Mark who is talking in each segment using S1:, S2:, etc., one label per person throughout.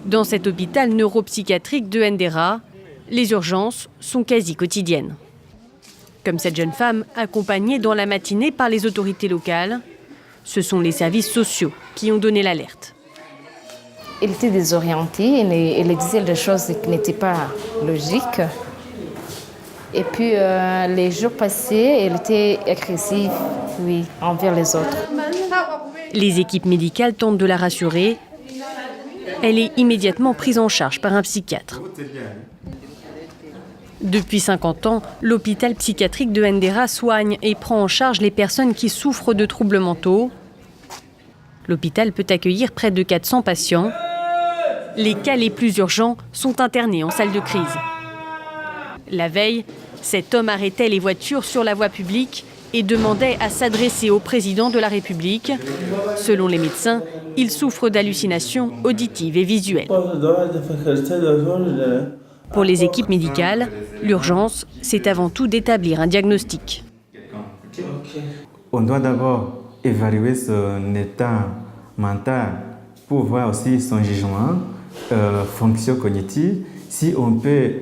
S1: Dans cet hôpital neuropsychiatrique de Ndera, les urgences sont quasi quotidiennes. Comme cette jeune femme, accompagnée dans la matinée par les autorités locales, ce sont les services sociaux qui ont donné l'alerte.
S2: Elle était désorientée, elle disait des choses qui n'étaient pas logiques. Et puis les jours passés, elle était agressive, oui, envers les autres.
S1: Les équipes médicales tentent de la rassurer. Elle est immédiatement prise en charge par un psychiatre. Depuis 50 ans, l'hôpital psychiatrique de Ndera soigne et prend en charge les personnes qui souffrent de troubles mentaux. L'hôpital peut accueillir près de 400 patients. Les cas les plus urgents sont internés en salle de crise. La veille, cet homme arrêtait les voitures sur la voie publique et demandait à s'adresser au président de la République. Selon les médecins, il souffre d'hallucinations auditives et visuelles. Pour les équipes médicales, l'urgence, c'est avant tout d'établir un diagnostic.
S3: On doit d'abord évaluer son état mental pour voir aussi son jugement, fonction cognitive. Si on peut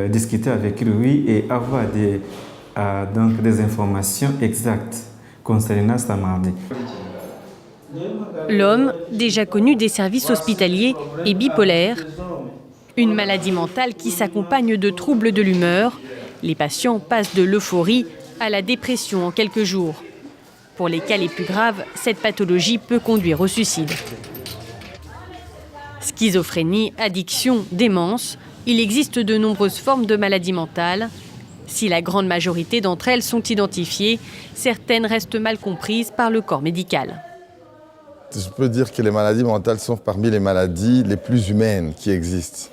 S3: discuter avec lui et avoir donc des informations exactes concernant sa maladie.
S1: L'homme, déjà connu des services hospitaliers, est bipolaire, une maladie mentale qui s'accompagne de troubles de l'humeur. Les patients passent de l'euphorie à la dépression en quelques jours. Pour les cas les plus graves, cette pathologie peut conduire au suicide. Schizophrénie, addiction, démence, il existe de nombreuses formes de maladies mentales. Si la grande majorité d'entre elles sont identifiées, certaines restent mal comprises par le corps médical.
S4: Je peux dire que les maladies mentales sont parmi les maladies les plus humaines qui existent.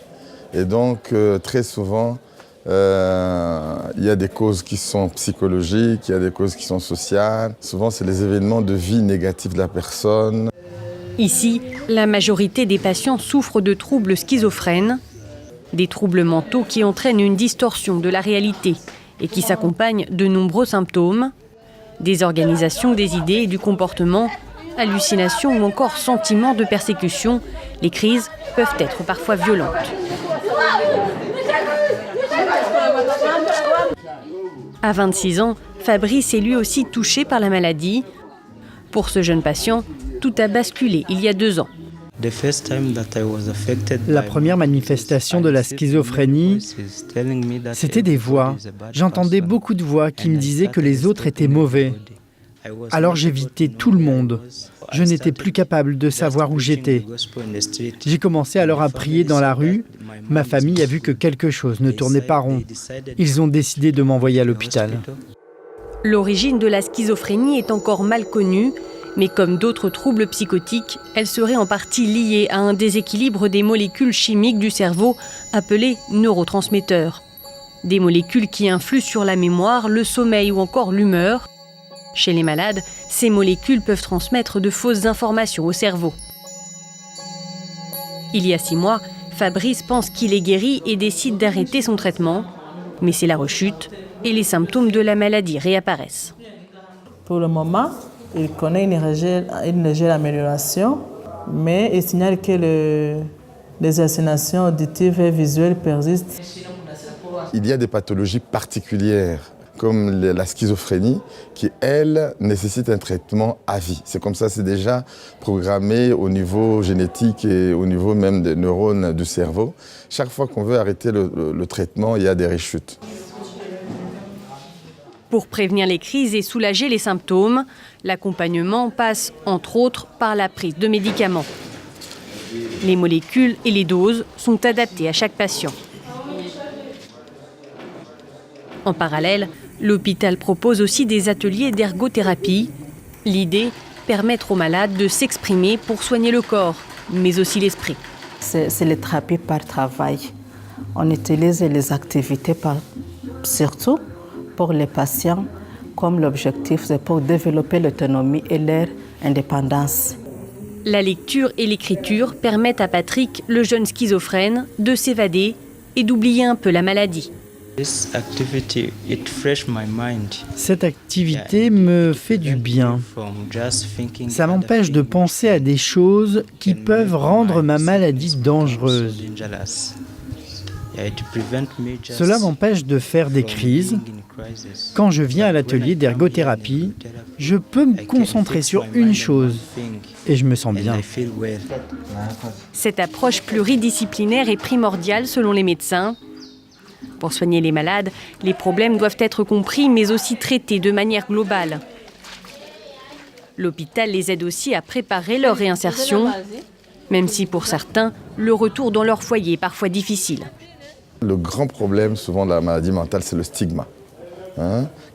S4: Et donc, très souvent, il y a des causes qui sont psychologiques, il y a des causes qui sont sociales. Souvent, c'est les événements de vie négatifs de la personne.
S1: Ici, la majorité des patients souffrent de troubles schizophrènes, des troubles mentaux qui entraînent une distorsion de la réalité et qui s'accompagnent de nombreux symptômes, désorganisation des idées et du comportement, hallucinations ou encore sentiments de persécution. Les crises peuvent être parfois violentes. À 26 ans, Fabrice est lui aussi touché par la maladie. Pour ce jeune patient, tout a basculé il y a 2 ans.
S5: La première manifestation de la schizophrénie, c'était des voix. J'entendais beaucoup de voix qui me disaient que les autres étaient mauvais. Alors j'évitais tout le monde. Je n'étais plus capable de savoir où j'étais. J'ai commencé alors à prier dans la rue. Ma famille a vu que quelque chose ne tournait pas rond. Ils ont décidé de m'envoyer à l'hôpital.
S1: L'origine de la schizophrénie est encore mal connue, mais comme d'autres troubles psychotiques, elle serait en partie liée à un déséquilibre des molécules chimiques du cerveau appelées neurotransmetteurs. Des molécules qui influent sur la mémoire, le sommeil ou encore l'humeur. Chez les malades, ces molécules peuvent transmettre de fausses informations au cerveau. Il y a 6 mois, Fabrice pense qu'il est guéri et décide d'arrêter son traitement. Mais c'est la rechute et les symptômes de la maladie réapparaissent.
S6: Pour le moment, il connaît une légère amélioration, mais il signale que les hallucinations auditives et visuelles persistent.
S4: Il y a des pathologies particulières, comme la schizophrénie, qui, elle, nécessite un traitement à vie. C'est comme ça, c'est déjà programmé au niveau génétique et au niveau même des neurones du cerveau. Chaque fois qu'on veut arrêter le traitement, il y a des rechutes.
S1: Pour prévenir les crises et soulager les symptômes, l'accompagnement passe, entre autres, par la prise de médicaments. Les molécules et les doses sont adaptées à chaque patient. En parallèle, l'hôpital propose aussi des ateliers d'ergothérapie. L'idée, permettre aux malades de s'exprimer pour soigner le corps, mais aussi l'esprit.
S6: C'est les thérapies par travail. On utilise les activités surtout pour les patients, comme l'objectif c'est pour développer l'autonomie et leur indépendance.
S1: La lecture et l'écriture permettent à Patrick, le jeune schizophrène, de s'évader et d'oublier un peu la maladie.
S5: Cette activité me fait du bien. Ça m'empêche de penser à des choses qui peuvent rendre ma maladie dangereuse. Cela m'empêche de faire des crises. Quand je viens à l'atelier d'ergothérapie, je peux me concentrer sur une chose et je me sens bien.
S1: Cette approche pluridisciplinaire est primordiale selon les médecins. Pour soigner les malades, les problèmes doivent être compris mais aussi traités de manière globale. L'hôpital les aide aussi à préparer leur réinsertion, même si pour certains, le retour dans leur foyer est parfois difficile.
S4: Le grand problème souvent de la maladie mentale, c'est le stigma.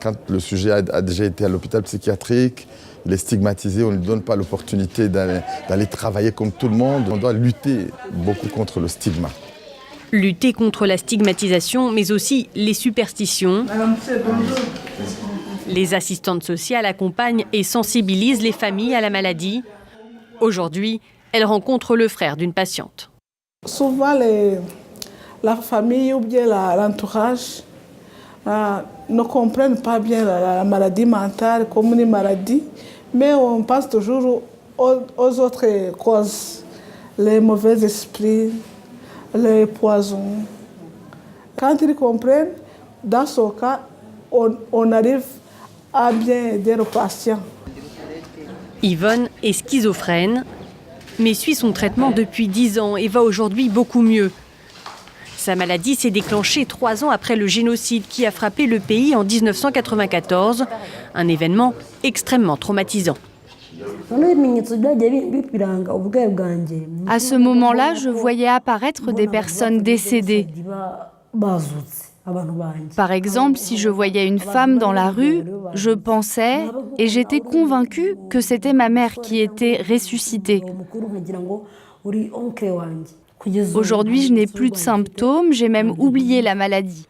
S4: Quand le sujet a déjà été à l'hôpital psychiatrique, il est stigmatisé, on ne lui donne pas l'opportunité d'aller travailler comme tout le monde. On doit lutter beaucoup contre le stigma.
S1: Lutter contre la stigmatisation, mais aussi les superstitions. Les assistantes sociales accompagnent et sensibilisent les familles à la maladie. Aujourd'hui, elles rencontrent le frère d'une patiente.
S7: Souvent, la famille ou bien l'entourage ne comprennent pas bien la maladie mentale comme une maladie, mais on pense toujours aux autres causes, les mauvais esprits, les poisons. Quand ils comprennent, dans ce cas, on arrive à bien aider le patient.
S1: Yvonne est schizophrène, mais suit son traitement depuis 10 ans et va aujourd'hui beaucoup mieux. Sa maladie s'est déclenchée 3 ans après le génocide qui a frappé le pays en 1994, un événement extrêmement traumatisant.
S8: À ce moment-là, je voyais apparaître des personnes décédées. Par exemple, si je voyais une femme dans la rue, je pensais et j'étais convaincue que c'était ma mère qui était ressuscitée. Aujourd'hui, je n'ai plus de symptômes, j'ai même oublié la maladie.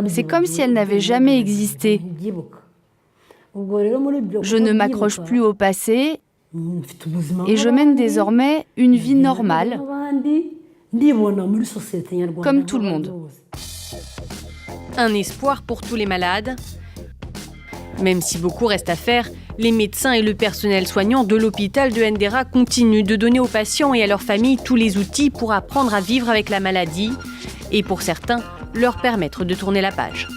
S8: C'est comme si elle n'avait jamais existé. Je ne m'accroche plus au passé et je mène désormais une vie normale, comme tout le monde.
S1: Un espoir pour tous les malades. Même si beaucoup reste à faire, les médecins et le personnel soignant de l'hôpital de Ndera continuent de donner aux patients et à leurs familles tous les outils pour apprendre à vivre avec la maladie et pour certains, leur permettre de tourner la page.